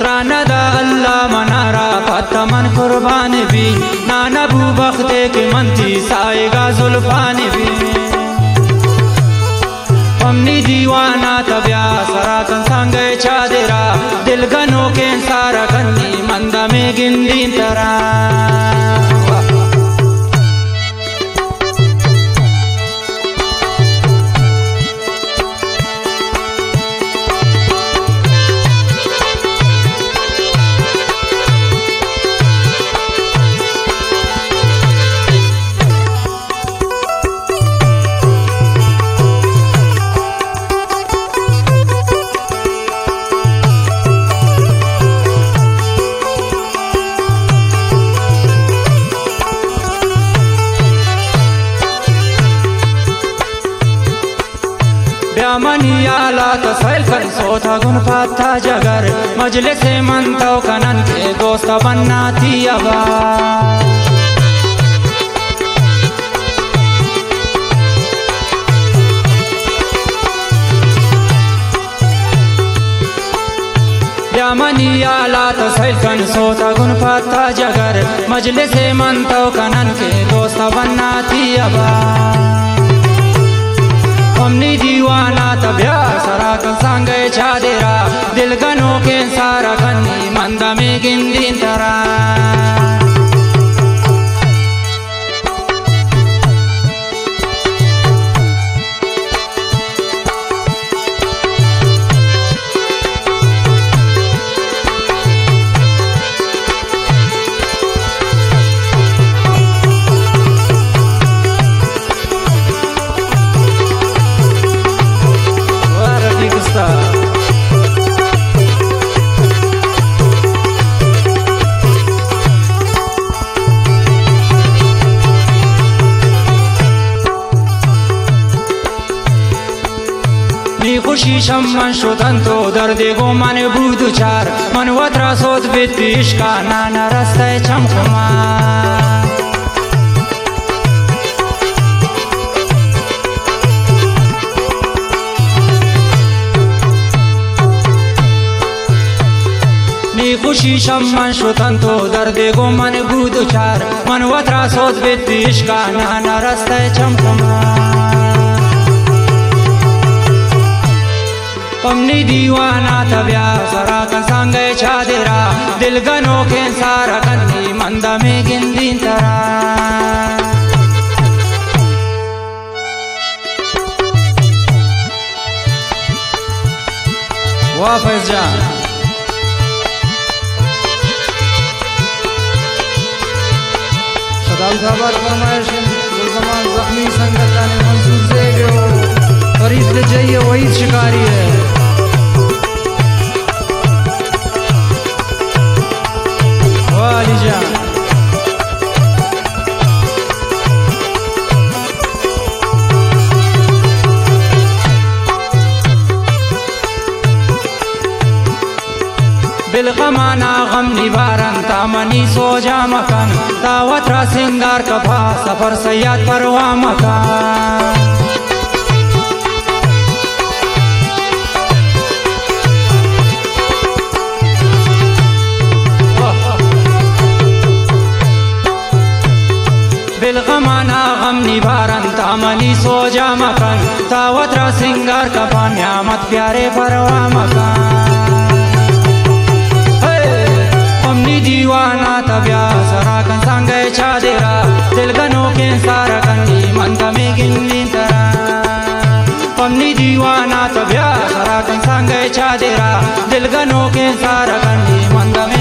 रानदा अल्लाह मनारा पत्तमन कुर्बान भी नाना बू बख्ते के मंती साएगा जुल्फान भी हमनी दीवाना तब्या सराकन संगे चादेरा दिल गनो के सारा कन्नी मंदा में गिंदी तरा मनियाला तसैल कर सोता गुन पाता जगर मजलिस मनतो कनन के दोस्त बनना थी अबा मनियाला तसैल कर सोता गुन पाता जगर मजलिस मनतो कनन के दोस्त बनना थी अबा हमनी दीवाना तब्या सराकन संगे चादेरा दिल गनो के सारा कन्नी मंदा में गिंदी तरा खुशी शम्मन श्रुतन तो दर्द गो मन बुध चार मन वत्रा सोत बितिश का नाना रस्ते चमकुमा खुशी शम्मन श्रुतन तो दर्द गो मन बुध चार मन वत्रा सोत बितिश का नाना रस्ते चमकुमा हमनी दीवाना तब्या सराकन संगे चादेरा दिल गनो के सारा कन्नी मंदा में गिंदी तरा वाह फैज जान शदाब साहब फरमाइश गुलजमान जख्मी संगत ने मंसूर से जो फरीद ले जाइए वही शिकारी है वाली जान दिल गमाना गम निवारन तामनी सो जा मकान दावत रा सिंगार कफा सफर सैयद परवा मकान गमाना गम निवारन तामनी सो जा मकान दावत रा सिंगार कफा न्यामत प्यारे परवा मकान हमनी दीवाना तब्या सराकन संगे चादेरा दिल गनो के सारा कन्नी मंदा में गिंदी तरा हमनी दीवाना तब्या सराकन संगे चादेरा दिल गनो के सारा कन्नी मंदा में